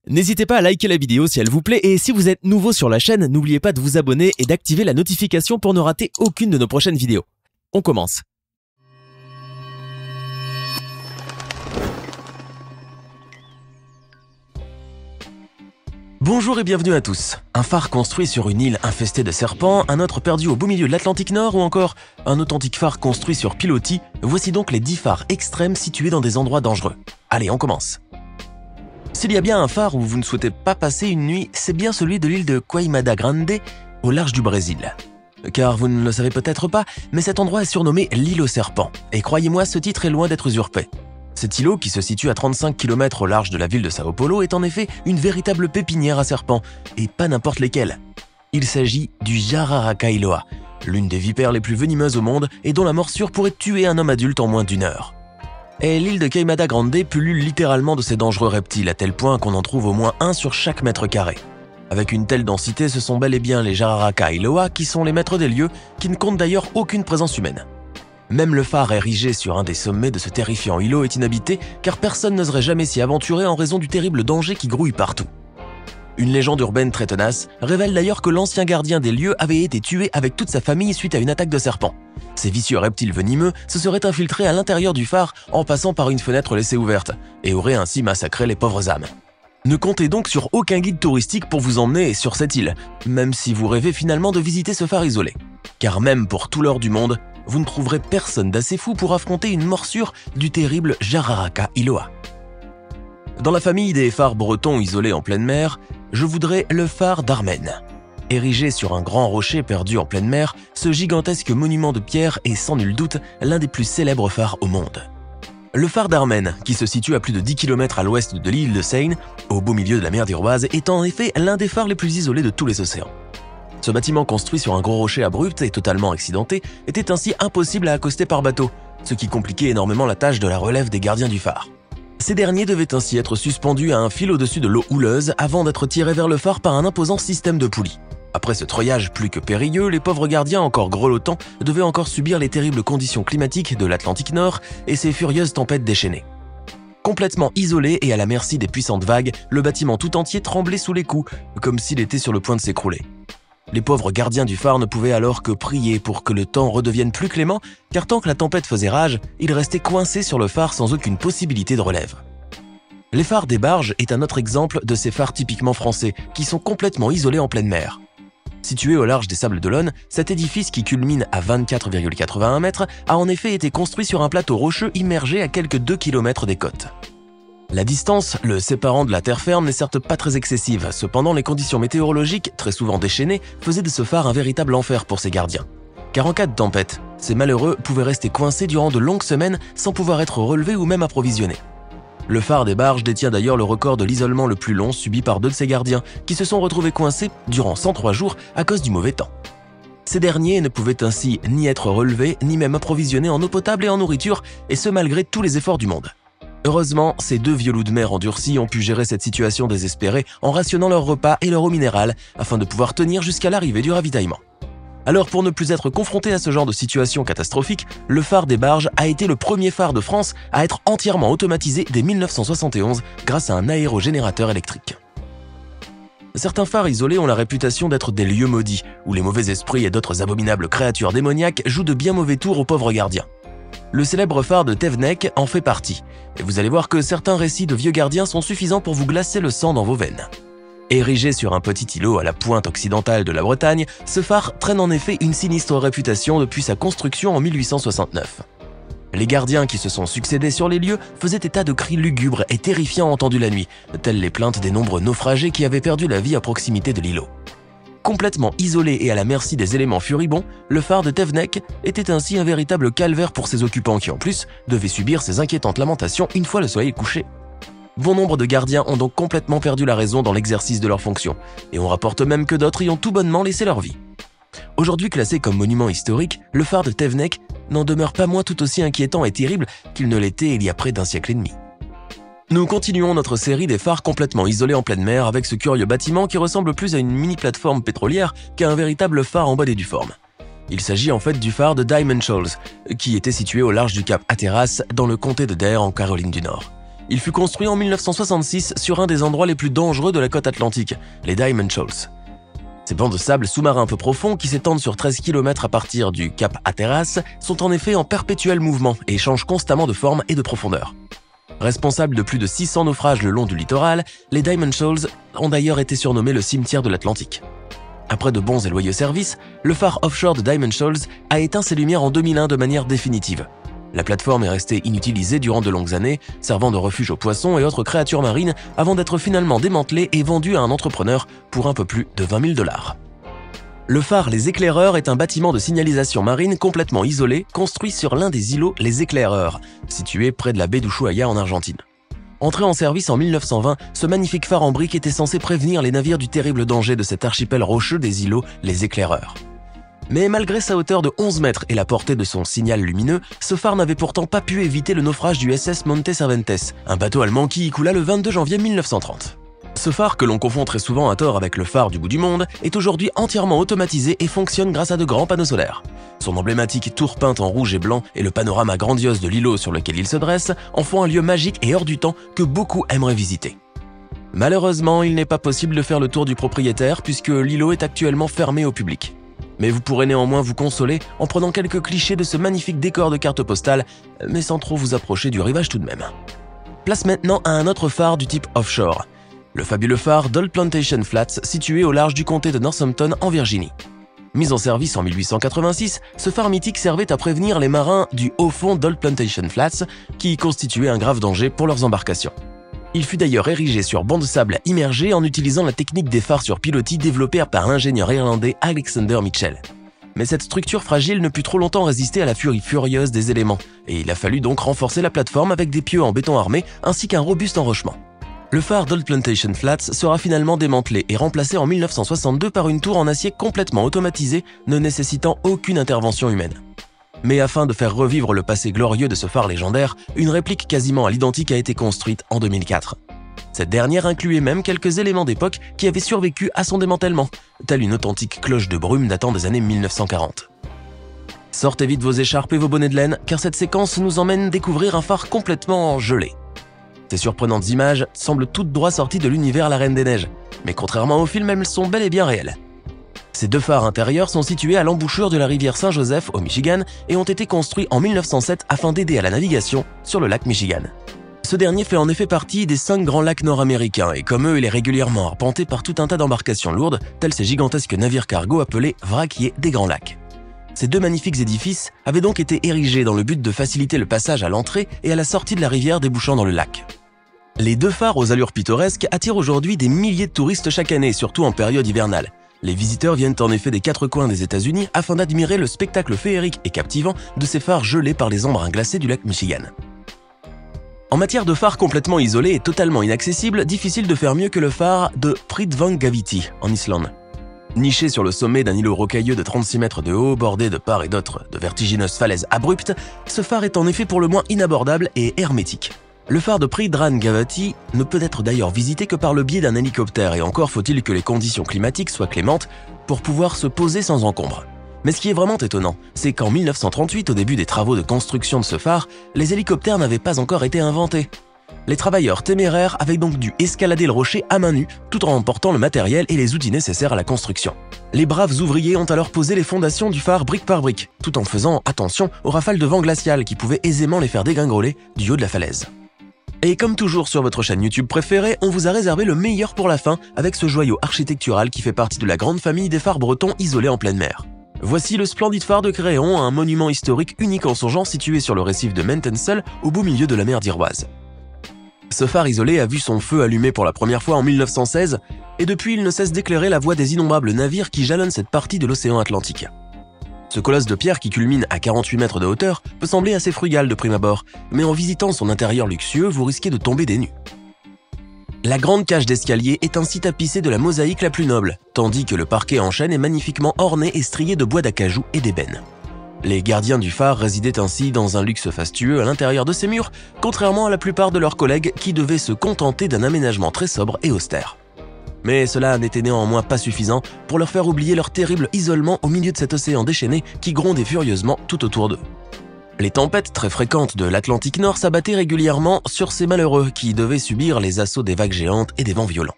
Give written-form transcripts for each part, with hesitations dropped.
N'hésitez pas à liker la vidéo si elle vous plaît et si vous êtes nouveau sur la chaîne, n'oubliez pas de vous abonner et d'activer la notification pour ne rater aucune de nos prochaines vidéos. On commence. Bonjour et bienvenue à tous. Un phare construit sur une île infestée de serpents, un autre perdu au beau milieu de l'Atlantique Nord ou encore un authentique phare construit sur pilotis, voici donc les 10 phares extrêmes situés dans des endroits dangereux. Allez, on commence. S'il y a bien un phare où vous ne souhaitez pas passer une nuit, c'est bien celui de l'île de Queimada Grande, au large du Brésil. Car vous ne le savez peut-être pas, mais cet endroit est surnommé l'île aux serpents, et croyez-moi, ce titre est loin d'être usurpé. Cet îlot, qui se situe à 35 km au large de la ville de Sao Paulo, est en effet une véritable pépinière à serpents, et pas n'importe lesquels. Il s'agit du Jararaca Iloa, l'une des vipères les plus venimeuses au monde et dont la morsure pourrait tuer un homme adulte en moins d'1 heure. Et l'île de Queimada Grande pullule littéralement de ces dangereux reptiles, à tel point qu'on en trouve au moins un sur chaque mètre carré. Avec une telle densité, ce sont bel et bien les Jararaca Iloa qui sont les maîtres des lieux, qui ne comptent d'ailleurs aucune présence humaine. Même le phare érigé sur un des sommets de ce terrifiant îlot est inhabité car personne n'oserait jamais s'y aventurer en raison du terrible danger qui grouille partout. Une légende urbaine très tenace révèle d'ailleurs que l'ancien gardien des lieux avait été tué avec toute sa famille suite à une attaque de serpents. Ces vicieux reptiles venimeux se seraient infiltrés à l'intérieur du phare en passant par une fenêtre laissée ouverte et auraient ainsi massacré les pauvres âmes. Ne comptez donc sur aucun guide touristique pour vous emmener sur cette île, même si vous rêvez finalement de visiter ce phare isolé. Car même pour tout l'or du monde, vous ne trouverez personne d'assez fou pour affronter une morsure du terrible Jararaca Iloa. Dans la famille des phares bretons isolés en pleine mer, je voudrais le phare d'Armen. Érigé sur un grand rocher perdu en pleine mer, ce gigantesque monument de pierre est sans nul doute l'un des plus célèbres phares au monde. Le phare d'Armen, qui se situe à plus de 10 km à l'ouest de l'île de Seine, au beau milieu de la mer d'Iroise, est en effet l'un des phares les plus isolés de tous les océans. Ce bâtiment construit sur un gros rocher abrupt et totalement accidenté était ainsi impossible à accoster par bateau, ce qui compliquait énormément la tâche de la relève des gardiens du phare. Ces derniers devaient ainsi être suspendus à un fil au-dessus de l'eau houleuse avant d'être tirés vers le phare par un imposant système de poulies. Après ce treuillage plus que périlleux, les pauvres gardiens encore grelottants devaient encore subir les terribles conditions climatiques de l'Atlantique Nord et ses furieuses tempêtes déchaînées. Complètement isolé et à la merci des puissantes vagues, le bâtiment tout entier tremblait sous les coups, comme s'il était sur le point de s'écrouler. Les pauvres gardiens du phare ne pouvaient alors que prier pour que le temps redevienne plus clément, car tant que la tempête faisait rage, ils restaient coincés sur le phare sans aucune possibilité de relève. Les phares des barges est un autre exemple de ces phares typiquement français, qui sont complètement isolés en pleine mer. Situé au large des Sables d'Olonne, cet édifice qui culmine à 24,81 mètres a en effet été construit sur un plateau rocheux immergé à quelques 2 km des côtes. La distance, le séparant de la terre ferme, n'est certes pas très excessive, cependant les conditions météorologiques, très souvent déchaînées, faisaient de ce phare un véritable enfer pour ses gardiens. Car en cas de tempête, ces malheureux pouvaient rester coincés durant de longues semaines sans pouvoir être relevés ou même approvisionnés. Le phare des barges détient d'ailleurs le record de l'isolement le plus long subi par 2 de ses gardiens, qui se sont retrouvés coincés durant 103 jours à cause du mauvais temps. Ces derniers ne pouvaient ainsi ni être relevés, ni même approvisionnés en eau potable et en nourriture, et ce malgré tous les efforts du monde. Heureusement, ces 2 vieux loups de mer endurcis ont pu gérer cette situation désespérée en rationnant leurs repas et leur eau minérale afin de pouvoir tenir jusqu'à l'arrivée du ravitaillement. Alors pour ne plus être confronté à ce genre de situation catastrophique, le phare des barges a été le premier phare de France à être entièrement automatisé dès 1971 grâce à un aérogénérateur électrique. Certains phares isolés ont la réputation d'être des lieux maudits, où les mauvais esprits et d'autres abominables créatures démoniaques jouent de bien mauvais tours aux pauvres gardiens. Le célèbre phare de Tevnek en fait partie, et vous allez voir que certains récits de vieux gardiens sont suffisants pour vous glacer le sang dans vos veines. Érigé sur un petit îlot à la pointe occidentale de la Bretagne, ce phare traîne en effet une sinistre réputation depuis sa construction en 1869. Les gardiens qui se sont succédés sur les lieux faisaient état de cris lugubres et terrifiants entendus la nuit, telles les plaintes des nombreux naufragés qui avaient perdu la vie à proximité de l'îlot. Complètement isolé et à la merci des éléments furibonds, le phare de Tevnek était ainsi un véritable calvaire pour ses occupants qui en plus devaient subir ces inquiétantes lamentations une fois le soleil couché. Bon nombre de gardiens ont donc complètement perdu la raison dans l'exercice de leurs fonctions, et on rapporte même que d'autres y ont tout bonnement laissé leur vie. Aujourd'hui classé comme monument historique, le phare de Tevnek n'en demeure pas moins tout aussi inquiétant et terrible qu'il ne l'était il y a près d'un siècle et demi. Nous continuons notre série des phares complètement isolés en pleine mer avec ce curieux bâtiment qui ressemble plus à une mini-plateforme pétrolière qu'à un véritable phare en bonne et due forme. Il s'agit en fait du phare de Diamond Shoals, qui était situé au large du cap Hatteras dans le comté de Dare en Caroline du Nord. Il fut construit en 1966 sur un des endroits les plus dangereux de la côte atlantique, les Diamond Shoals. Ces bancs de sable sous-marins peu profonds qui s'étendent sur 13 km à partir du cap Hatteras sont en effet en perpétuel mouvement et changent constamment de forme et de profondeur. Responsables de plus de 600 naufrages le long du littoral, les Diamond Shoals ont d'ailleurs été surnommés le cimetière de l'Atlantique. Après de bons et loyaux services, le phare offshore de Diamond Shoals a éteint ses lumières en 2001 de manière définitive. La plateforme est restée inutilisée durant de longues années, servant de refuge aux poissons et autres créatures marines avant d'être finalement démantelée et vendue à un entrepreneur pour un peu plus de 20 000 $. Le phare Les Éclaireurs est un bâtiment de signalisation marine complètement isolé, construit sur l'un des îlots Les Éclaireurs, situé près de la baie d'Ushuaia en Argentine. Entré en service en 1920, ce magnifique phare en briques était censé prévenir les navires du terrible danger de cet archipel rocheux des îlots Les Éclaireurs. Mais malgré sa hauteur de 11 mètres et la portée de son signal lumineux, ce phare n'avait pourtant pas pu éviter le naufrage du SS Monte Cervantes, un bateau allemand qui y coula le 22 janvier 1930. Ce phare, que l'on confond très souvent à tort avec le phare du bout du monde, est aujourd'hui entièrement automatisé et fonctionne grâce à de grands panneaux solaires. Son emblématique tour peinte en rouge et blanc et le panorama grandiose de l'îlot sur lequel il se dresse en font un lieu magique et hors du temps que beaucoup aimeraient visiter. Malheureusement, il n'est pas possible de faire le tour du propriétaire puisque l'îlot est actuellement fermé au public. Mais vous pourrez néanmoins vous consoler en prenant quelques clichés de ce magnifique décor de carte postale, mais sans trop vous approcher du rivage tout de même. Place maintenant à un autre phare du type offshore, le fabuleux phare d'Old Plantation Flats situé au large du comté de Northampton en Virginie. Mis en service en 1886, ce phare mythique servait à prévenir les marins du haut fond d'Old Plantation Flats qui constituait un grave danger pour leurs embarcations. Il fut d'ailleurs érigé sur banc de sable immergé en utilisant la technique des phares sur pilotis développée par l'ingénieur irlandais Alexander Mitchell. Mais cette structure fragile ne put trop longtemps résister à la furie furieuse des éléments, et il a fallu donc renforcer la plateforme avec des pieux en béton armé ainsi qu'un robuste enrochement. Le phare d'Old Plantation Flats sera finalement démantelé et remplacé en 1962 par une tour en acier complètement automatisée, ne nécessitant aucune intervention humaine. Mais afin de faire revivre le passé glorieux de ce phare légendaire, une réplique quasiment à l'identique a été construite en 2004. Cette dernière incluait même quelques éléments d'époque qui avaient survécu à son démantèlement, telle une authentique cloche de brume datant des années 1940. Sortez vite vos écharpes et vos bonnets de laine, car cette séquence nous emmène découvrir un phare complètement gelé. Ces surprenantes images semblent toutes droit sorties de l'univers La Reine des Neiges, mais contrairement au film, elles sont bel et bien réelles. Ces deux phares intérieurs sont situés à l'embouchure de la rivière Saint-Joseph au Michigan et ont été construits en 1907 afin d'aider à la navigation sur le lac Michigan. Ce dernier fait en effet partie des 5 grands lacs nord-américains et comme eux, il est régulièrement arpenté par tout un tas d'embarcations lourdes, tels ces gigantesques navires cargo appelés vraquiers des Grands Lacs. Ces deux magnifiques édifices avaient donc été érigés dans le but de faciliter le passage à l'entrée et à la sortie de la rivière débouchant dans le lac. Les deux phares aux allures pittoresques attirent aujourd'hui des milliers de touristes chaque année, surtout en période hivernale. Les visiteurs viennent en effet des 4 coins des États-Unis afin d'admirer le spectacle féerique et captivant de ces phares gelés par les embruns glacés du lac Michigan. En matière de phares complètement isolés et totalement inaccessibles, difficile de faire mieux que le phare de Prydvangaviti en Islande. Niché sur le sommet d'un îlot rocailleux de 36 mètres de haut, bordé de part et d'autre de vertigineuses falaises abruptes, ce phare est en effet pour le moins inabordable et hermétique. Le phare de Prydvangaviti ne peut être d'ailleurs visité que par le biais d'un hélicoptère et encore faut-il que les conditions climatiques soient clémentes pour pouvoir se poser sans encombre. Mais ce qui est vraiment étonnant, c'est qu'en 1938, au début des travaux de construction de ce phare, les hélicoptères n'avaient pas encore été inventés. Les travailleurs téméraires avaient donc dû escalader le rocher à main nue tout en emportant le matériel et les outils nécessaires à la construction. Les braves ouvriers ont alors posé les fondations du phare brique par brique, tout en faisant attention aux rafales de vent glacial qui pouvaient aisément les faire dégringoler du haut de la falaise. Et comme toujours sur votre chaîne YouTube préférée, on vous a réservé le meilleur pour la fin avec ce joyau architectural qui fait partie de la grande famille des phares bretons isolés en pleine mer. Voici le splendide phare de Créon, un monument historique unique en son genre situé sur le récif de Mentensel au beau milieu de la mer d'Iroise. Ce phare isolé a vu son feu allumé pour la première fois en 1916 et depuis il ne cesse d'éclairer la voie des innombrables navires qui jalonnent cette partie de l'océan Atlantique. Ce colosse de pierre qui culmine à 48 mètres de hauteur peut sembler assez frugal de prime abord, mais en visitant son intérieur luxueux, vous risquez de tomber des nues. La grande cage d'escalier est ainsi tapissée de la mosaïque la plus noble, tandis que le parquet en chêne est magnifiquement orné et strié de bois d'acajou et d'ébène. Les gardiens du phare résidaient ainsi dans un luxe fastueux à l'intérieur de ces murs, contrairement à la plupart de leurs collègues qui devaient se contenter d'un aménagement très sobre et austère. Mais cela n'était néanmoins pas suffisant pour leur faire oublier leur terrible isolement au milieu de cet océan déchaîné qui grondait furieusement tout autour d'eux. Les tempêtes très fréquentes de l'Atlantique Nord s'abattaient régulièrement sur ces malheureux qui devaient subir les assauts des vagues géantes et des vents violents.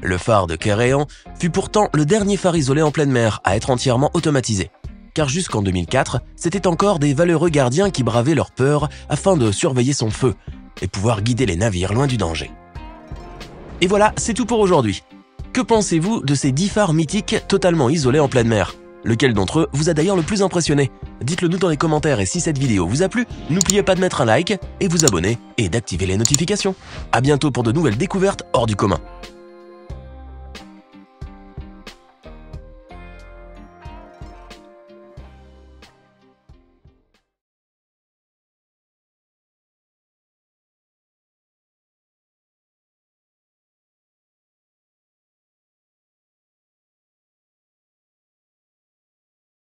Le phare de Kerrehan fut pourtant le dernier phare isolé en pleine mer à être entièrement automatisé, car jusqu'en 2004, c'était encore des valeureux gardiens qui bravaient leur peur afin de surveiller son feu et pouvoir guider les navires loin du danger. Et voilà, c'est tout pour aujourd'hui. Que pensez-vous de ces 10 phares mythiques totalement isolés en pleine mer? Lequel d'entre eux vous a d'ailleurs le plus impressionné? Dites-le nous dans les commentaires et si cette vidéo vous a plu, n'oubliez pas de mettre un like et vous abonner et d'activer les notifications. À bientôt pour de nouvelles découvertes hors du commun.